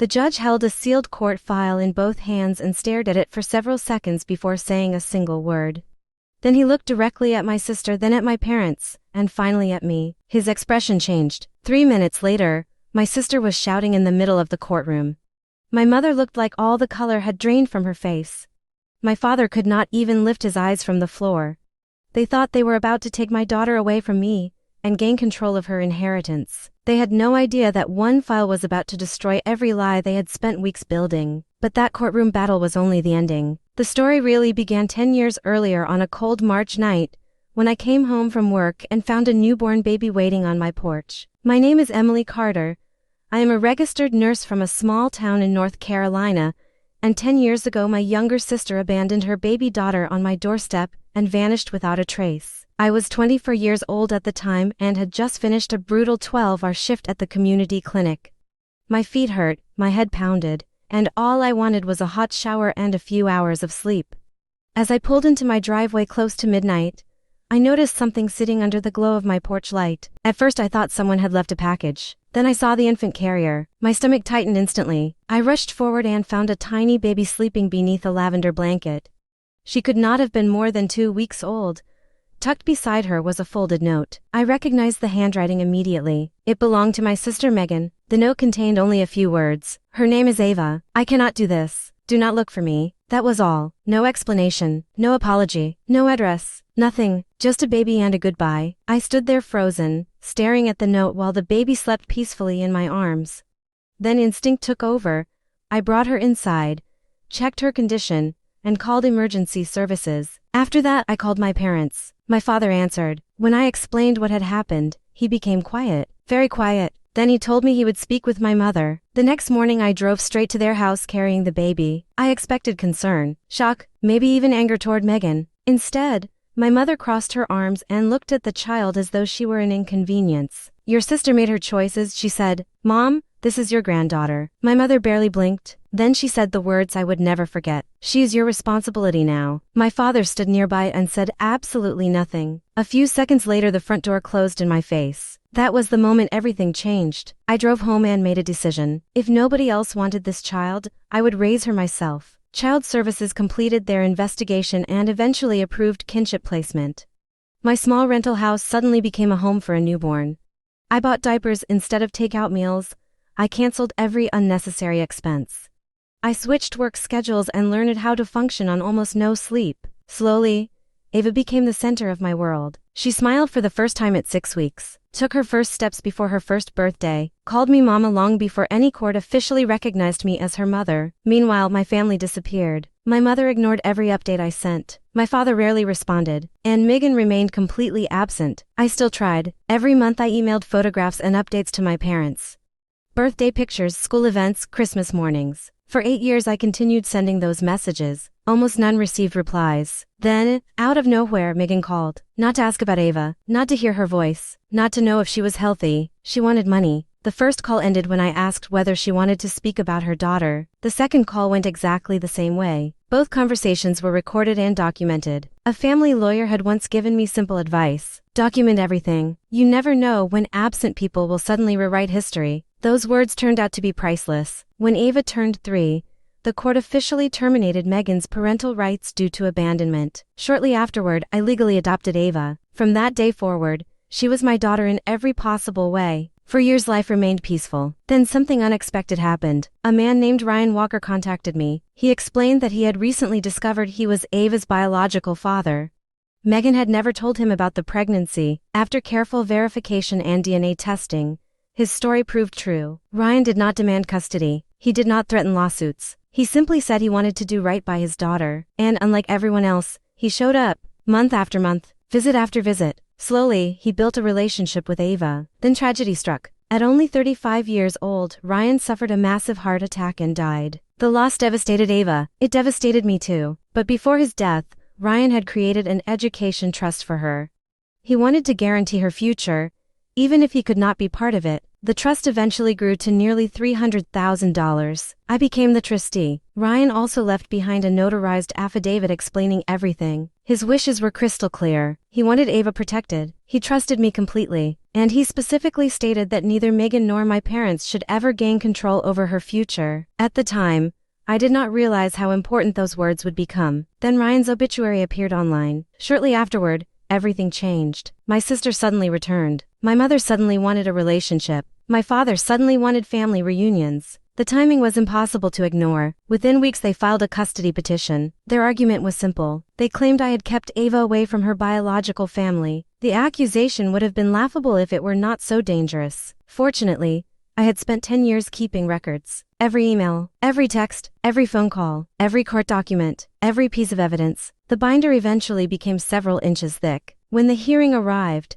The judge held a sealed court file in both hands and stared at it for several seconds before saying a single word. Then he looked directly at my sister, then at my parents, and finally at me. His expression changed. 3 minutes later, my sister was shouting in the middle of the courtroom. My mother looked like all the color had drained from her face. My father could not even lift his eyes from the floor. They thought they were about to take my daughter away from me and gain control of her inheritance. They had no idea that one file was about to destroy every lie they had spent weeks building. But that courtroom battle was only the ending. The story really began 10 years earlier on a cold March night, when I came home from work and found a newborn baby waiting on my porch. My name is Emily Carter. I am a registered nurse from a small town in North Carolina, and 10 years ago my younger sister abandoned her baby daughter on my doorstep and vanished without a trace. I was 24 years old at the time and had just finished a brutal 12-hour shift at the community clinic. My feet hurt, my head pounded, and all I wanted was a hot shower and a few hours of sleep. As I pulled into my driveway close to midnight, I noticed something sitting under the glow of my porch light. At first I thought someone had left a package. Then I saw the infant carrier. My stomach tightened instantly. I rushed forward and found a tiny baby sleeping beneath a lavender blanket. She could not have been more than 2 weeks old. Tucked beside her was a folded note. I recognized the handwriting immediately. It belonged to my sister Megan. The note contained only a few words. Her name is Ava. I cannot do this. Do not look for me. That was all. No explanation, no apology, no address, nothing, just a baby and a goodbye. I stood there frozen, staring at the note while the baby slept peacefully in my arms. Then instinct took over. I brought her inside, checked her condition, and called emergency services. After that, I called my parents. My father answered. When I explained what had happened, he became quiet, very quiet. Then he told me he would speak with my mother. The next morning I drove straight to their house carrying the baby. I expected concern, shock, maybe even anger toward Megan. Instead, my mother crossed her arms and looked at the child as though she were an inconvenience. Your sister made her choices, she said. Mom, this is your granddaughter. My mother barely blinked. Then she said the words I would never forget. She is your responsibility now. My father stood nearby and said absolutely nothing. A few seconds later the front door closed in my face. That was the moment everything changed. I drove home and made a decision. If nobody else wanted this child, I would raise her myself. Child Services completed their investigation and eventually approved kinship placement. My small rental house suddenly became a home for a newborn. I bought diapers instead of takeout meals. I canceled every unnecessary expense. I switched work schedules and learned how to function on almost no sleep. Slowly, Ava became the center of my world. She smiled for the first time at 6 weeks, took her first steps before her first birthday, called me mama long before any court officially recognized me as her mother. Meanwhile, my family disappeared. My mother ignored every update I sent. My father rarely responded, and Megan remained completely absent. I still tried. Every month I emailed photographs and updates to my parents. Birthday pictures, school events, Christmas mornings. For 8 years I continued sending those messages. Almost none received replies. Then, out of nowhere, Megan called. Not to ask about Ava, not to hear her voice, not to know if she was healthy. She wanted money. The first call ended when I asked whether she wanted to speak about her daughter. The second call went exactly the same way. Both conversations were recorded and documented. A family lawyer had once given me simple advice. Document everything. You never know when absent people will suddenly rewrite history. Those words turned out to be priceless. When Ava turned 3, the court officially terminated Megan's parental rights due to abandonment. Shortly afterward, I legally adopted Ava. From that day forward, she was my daughter in every possible way. For years life remained peaceful. Then something unexpected happened. A man named Ryan Walker contacted me. He explained that he had recently discovered he was Ava's biological father. Megan had never told him about the pregnancy. After careful verification and DNA testing, his story proved true. Ryan did not demand custody. He did not threaten lawsuits. He simply said he wanted to do right by his daughter. And unlike everyone else, he showed up, month after month, visit after visit. Slowly, he built a relationship with Ava. Then tragedy struck. At only 35 years old, Ryan suffered a massive heart attack and died. The loss devastated Ava. It devastated me too. But before his death, Ryan had created an education trust for her. He wanted to guarantee her future, even if he could not be part of it. The trust eventually grew to nearly $300,000. I became the trustee. Ryan also left behind a notarized affidavit explaining everything. His wishes were crystal clear. He wanted Ava protected. He trusted me completely. And he specifically stated that neither Megan nor my parents should ever gain control over her future. At the time, I did not realize how important those words would become. Then Ryan's obituary appeared online. Shortly afterward, everything changed. My sister suddenly returned. My mother suddenly wanted a relationship. My father suddenly wanted family reunions. The timing was impossible to ignore. Within weeks they filed a custody petition. Their argument was simple. They claimed I had kept Ava away from her biological family. The accusation would have been laughable if it were not so dangerous. Fortunately, I had spent 10 years keeping records. Every email, every text, every phone call, every court document, every piece of evidence. The binder eventually became several inches thick. When the hearing arrived,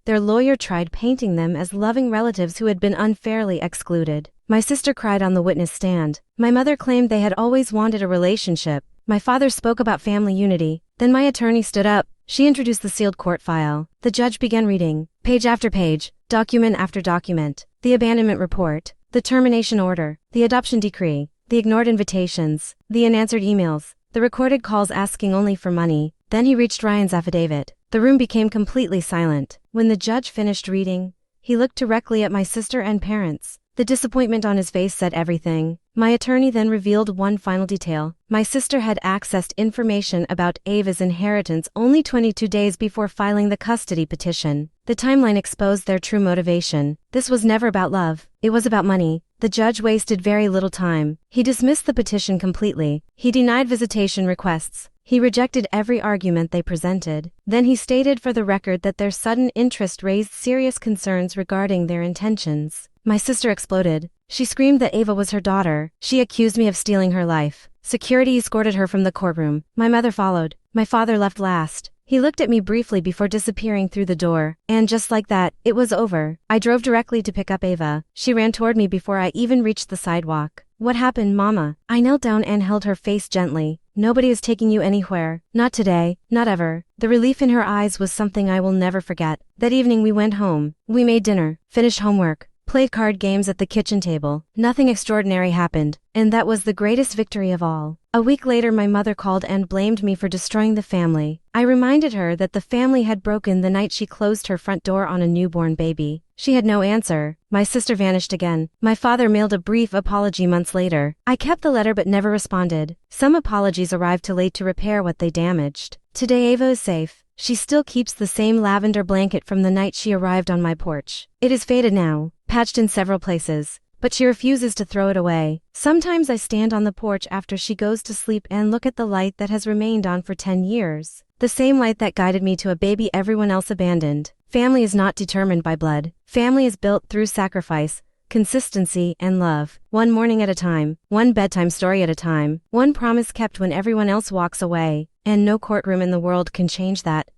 their lawyer tried painting them as loving relatives who had been unfairly excluded. My sister cried on the witness stand. My mother claimed they had always wanted a relationship. My father spoke about family unity. Then my attorney stood up. She introduced the sealed court file. The judge began reading, page after page, document after document. The abandonment report, the termination order, the adoption decree, the ignored invitations, the unanswered emails, the recorded calls asking only for money. Then he reached Ryan's affidavit. The room became completely silent. When the judge finished reading, he looked directly at my sister and parents. The disappointment on his face said everything. My attorney then revealed one final detail. My sister had accessed information about Ava's inheritance only 22 days before filing the custody petition. The timeline exposed their true motivation. This was never about love. It was about money. The judge wasted very little time. He dismissed the petition completely. He denied visitation requests. He rejected every argument they presented. Then he stated for the record that their sudden interest raised serious concerns regarding their intentions. My sister exploded. She screamed that Ava was her daughter. She accused me of stealing her life. Security escorted her from the courtroom. My mother followed. My father left last. He looked at me briefly before disappearing through the door. And just like that, it was over. I drove directly to pick up Ava. She ran toward me before I even reached the sidewalk. What happened, Mama? I knelt down and held her face gently. Nobody is taking you anywhere. Not today. Not ever. The relief in her eyes was something I will never forget. That evening we went home. We made dinner, finished homework, played card games at the kitchen table. Nothing extraordinary happened, and that was the greatest victory of all. A week later my mother called and blamed me for destroying the family. I reminded her that the family had broken the night she closed her front door on a newborn baby. She had no answer. My sister vanished again. My father mailed a brief apology months later. I kept the letter but never responded. Some apologies arrived too late to repair what they damaged. Today Ava is safe. She still keeps the same lavender blanket from the night she arrived on my porch. It is faded now, patched in several places, but she refuses to throw it away. Sometimes I stand on the porch after she goes to sleep and look at the light that has remained on for 10 years. The same light that guided me to a baby everyone else abandoned. Family is not determined by blood. Family is built through sacrifice, consistency, and love. One morning at a time, one bedtime story at a time, one promise kept when everyone else walks away. And no courtroom in the world can change that.